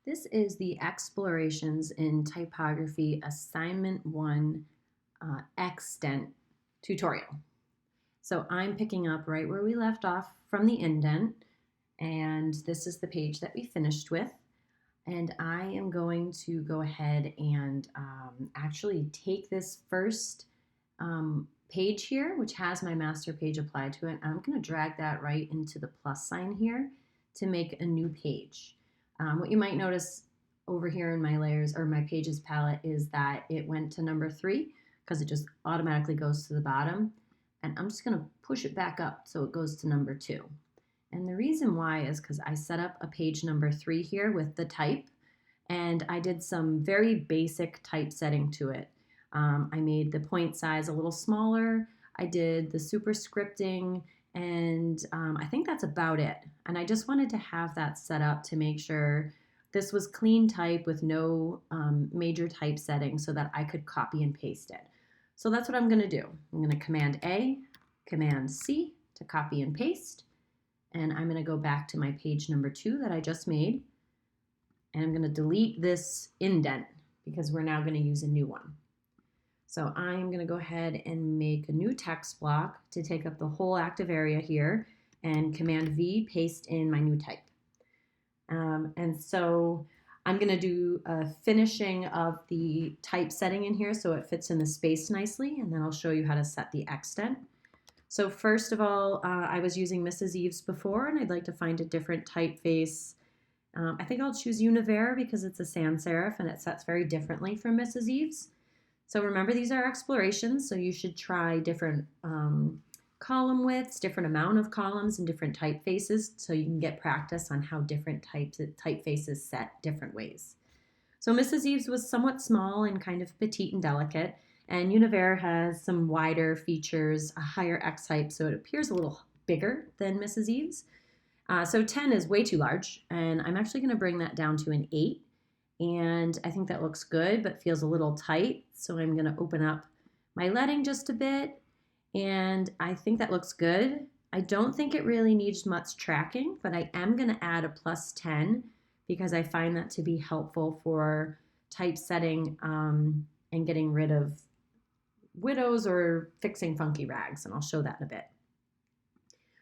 This is the Explorations in Typography Assignment 1 Exdent tutorial. So I'm picking up right where we left off from the indent, and this is the page that we finished with. And I am going to go ahead and actually take this first page here, which has my master page applied to it. I'm going to drag that right into the plus sign here to make a new page. What you might notice over here in my layers or my pages palette is that it went to number 3 because it just automatically goes to the bottom. And I'm just going to push it back up so it goes to number 2. And the reason why is because I set up a page number 3 here with the type, and I did some very basic typesetting to it. I made the point size a little smaller. I did the superscripting, and I think that's about it. And I just wanted to have that set up to make sure this was clean type with no major typesetting so that I could copy and paste it. So that's what I'm going to do. I'm going to Command A, Command C to copy and paste. And I'm going to go back to my page number 2 that I just made. And I'm going to delete this indent because we're now going to use a new one. So I'm going to go ahead and make a new text block to take up the whole active area here, and Command V, paste in my new type. And so I'm going to do a finishing of the typesetting in here so it fits in the space nicely, and then I'll show you how to set the extent. So first of all, I was using Mrs. Eves before, and I'd like to find a different typeface. I think I'll choose Univers because it's a sans serif and it sets very differently from Mrs. Eves. So remember, these are explorations, so you should try different column widths, different amount of columns, and different typefaces so you can get practice on how different typefaces set different ways. So Mrs. Eves was somewhat small and kind of petite and delicate, and Univers has some wider features, a higher X height, so it appears a little bigger than Mrs. Eves. So 10 is way too large, and I'm actually going to bring that down to an 8. And I think that looks good, but feels a little tight. So I'm going to open up my leading just a bit, and I think that looks good. I don't think it really needs much tracking, but I am going to add a +10 because I find that to be helpful for typesetting and getting rid of widows or fixing funky rags, and I'll show that in a bit.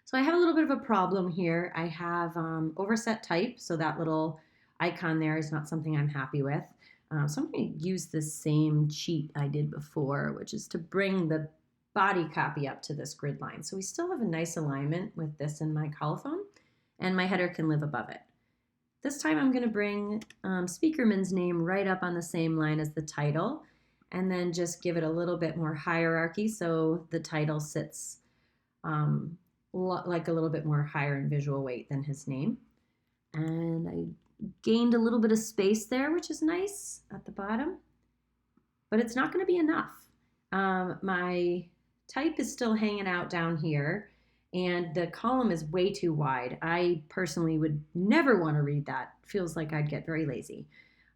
So I have a little bit of a problem here. I have overset type, so that little icon there is not something I'm happy with. So I'm going to use the same cheat I did before, which is to bring the body copy up to this grid line. So we still have a nice alignment with this in my colophon, and my header can live above it. This time I'm going to bring Speakerman's name right up on the same line as the title, and then just give it a little bit more hierarchy so the title sits like a little bit more higher in visual weight than his name. And I gained a little bit of space there, which is nice at the bottom, but it's not going to be enough. My type is still hanging out down here, and the column is way too wide. I personally would never want to read that. It feels like I'd get very lazy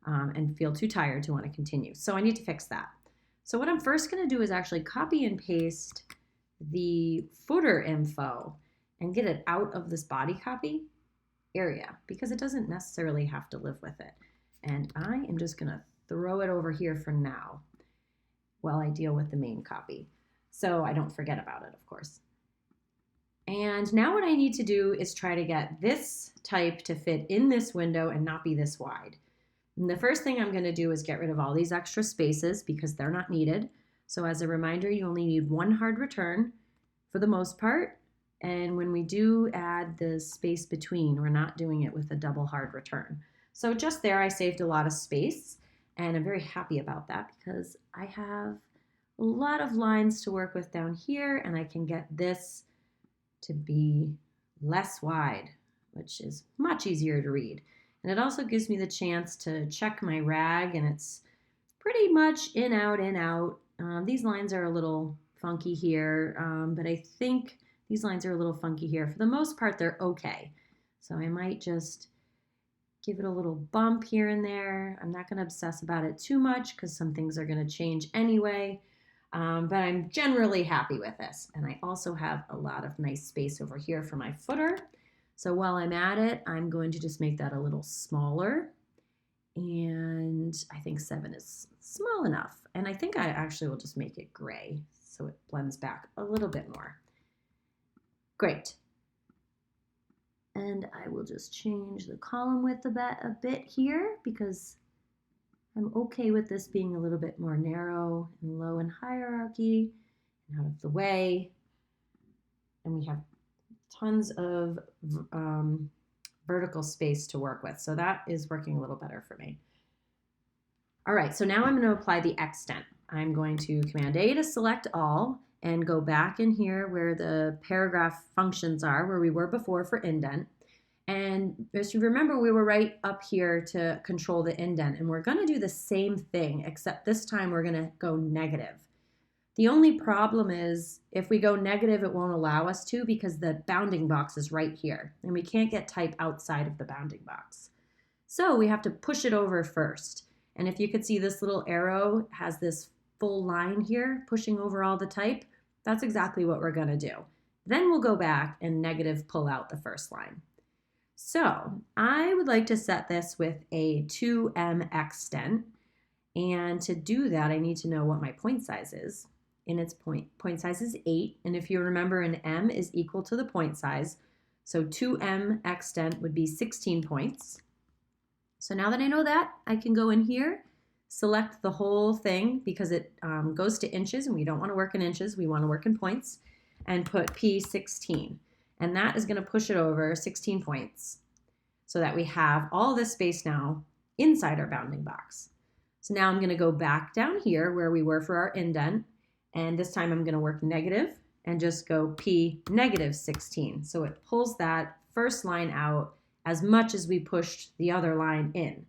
and feel too tired to want to continue. So I need to fix that. So what I'm first going to do is actually copy and paste the footer info and get it out of this body copy area because it doesn't necessarily have to live with it. And I am just going to throw it over here for now while I deal with the main copy, so I don't forget about it, of course. And now what I need to do is try to get this type to fit in this window and not be this wide. And the first thing I'm going to do is get rid of all these extra spaces because they're not needed. So as a reminder, you only need one hard return for the most part. And when we do add the space between, we're not doing it with a double hard return. So just there, I saved a lot of space, and I'm very happy about that because I have a lot of lines to work with down here, and I can get this to be less wide, which is much easier to read. And it also gives me the chance to check my rag, and it's pretty much in, out, in, out. These lines are a little funky here, but I think these lines are a little funky here. For the most part, they're okay. So I might just give it a little bump here and there. I'm not going to obsess about it too much because some things are going to change anyway. But I'm generally happy with this. And I also have a lot of nice space over here for my footer. So while I'm at it, I'm going to just make that a little smaller. and I think 7 is small enough. And I think I actually will just make it gray so it blends back a little bit more. Great. And I will just change the column width a bit here because I'm okay with this being a little bit more narrow and low in hierarchy and out of the way. And we have tons of vertical space to work with. So that is working a little better for me. All right, so now I'm going to apply the Exdent. I'm going to Command A to select all and go back in here where the paragraph functions are, where we were before for indent. And as you remember, we were right up here to control the indent, and we're going to do the same thing, except this time we're going to go negative. The only problem is if we go negative, it won't allow us to because the bounding box is right here, and we can't get type outside of the bounding box. So we have to push it over first. And if you could see, this little arrow has this full line here pushing over all the type. That's exactly what we're going to do. Then we'll go back and negative pull out the first line. So I would like to set this with a 2M Exdent. And to do that, I need to know what my point size is. And its point size is 8. And if you remember, an M is equal to the point size. So 2M Exdent would be 16 points. So now that I know that, I can go in here, select the whole thing because it goes to inches and we don't want to work in inches. We want to work in points, and put P16. And that is going to push it over 16 points so that we have all this space now inside our bounding box. So now I'm going to go back down here where we were for our indent. And this time I'm going to work negative and just go P negative 16. So it pulls that first line out as much as we pushed the other line in.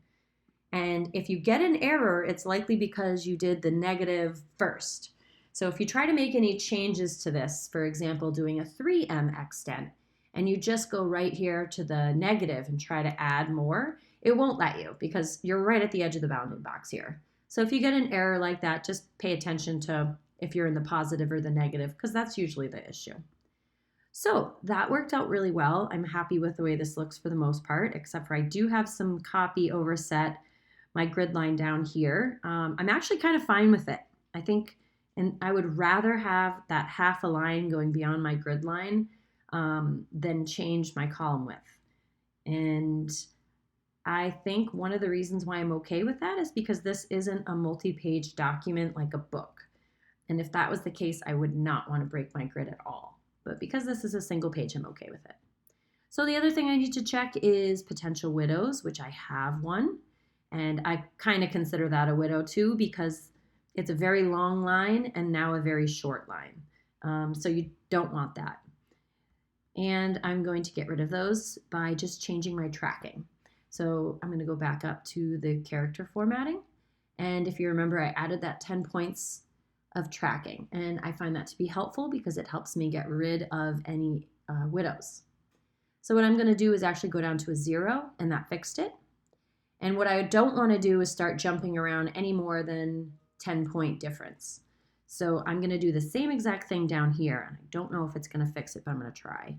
And if you get an error, it's likely because you did the negative first. So if you try to make any changes to this, for example, doing a 3M Exdent, and you just go right here to the negative and try to add more, it won't let you because you're right at the edge of the bounding box here. So if you get an error like that, just pay attention to if you're in the positive or the negative, because that's usually the issue. So that worked out really well. I'm happy with the way this looks for the most part, except for I do have some copy overset my grid line down here. I'm actually kind of fine with it. I think, and I would rather have that half a line going beyond my grid line than change my column width. And I think one of the reasons why I'm okay with that is because this isn't a multi-page document like a book. And if that was the case, I would not want to break my grid at all. But because this is a single page, I'm okay with it. So the other thing I need to check is potential widows, which I have one. And I kind of consider that a widow too because it's a very long line and now a very short line. So you don't want that. And I'm going to get rid of those by just changing my tracking. So I'm going to go back up to the character formatting. And if you remember, I added that 10 points of tracking. And I find that to be helpful because it helps me get rid of any widows. So what I'm going to do is actually go down to a 0, and that fixed it. And what I don't want to do is start jumping around any more than 10-point difference. So I'm going to do the same exact thing down here. And I don't know if it's going to fix it, but I'm going to try.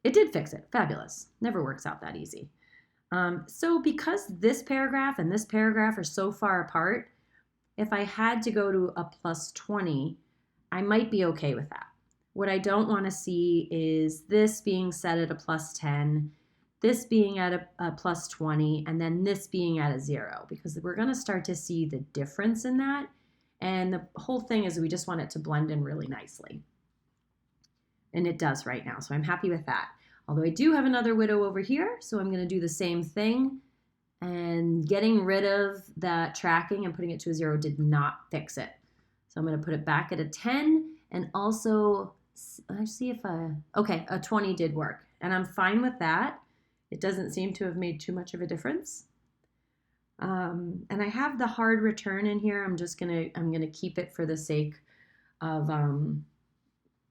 It did fix it. Fabulous. Never works out that easy. So because this paragraph and this paragraph are so far apart, if I had to go to a +20, I might be okay with that. What I don't want to see is this being set at a +10, this being at a +20, and then this being at a 0, because we're going to start to see the difference in that. And the whole thing is we just want it to blend in really nicely. And it does right now, so I'm happy with that. Although I do have another widow over here, so I'm going to do the same thing. And getting rid of that tracking and putting it to a 0 did not fix it. So I'm going to put it back at a 10, and also, let's see if okay, a 20 did work. And I'm fine with that. It doesn't seem to have made too much of a difference. And I have the hard return in here. I'm going to keep it for the sake of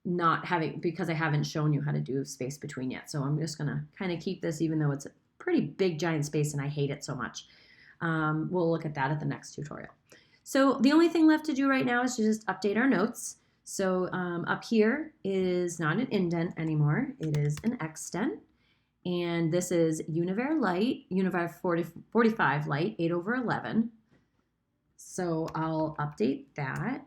not having, because I haven't shown you how to do space between yet. So I'm just going to kind of keep this, even though it's a pretty big giant space and I hate it so much. We'll look at that at the next tutorial. So the only thing left to do right now is to just update our notes. So up here is not an indent anymore. It is an exdent. And this is Univar Light, Univar 45 Light, 8/11. So I'll update that.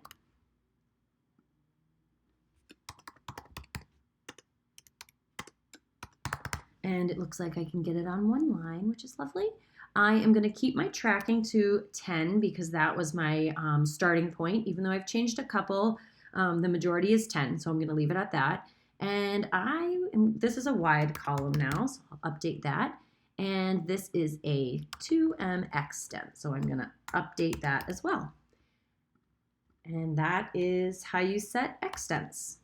And it looks like I can get it on one line, which is lovely. I am going to keep my tracking to 10 because that was my starting point. Even though I've changed a couple, the majority is 10, so I'm going to leave it at that. And this is a wide column now, so I'll update that. And this is a 2M Exdent, so I'm going to update that as well. And that is how you set Exdents.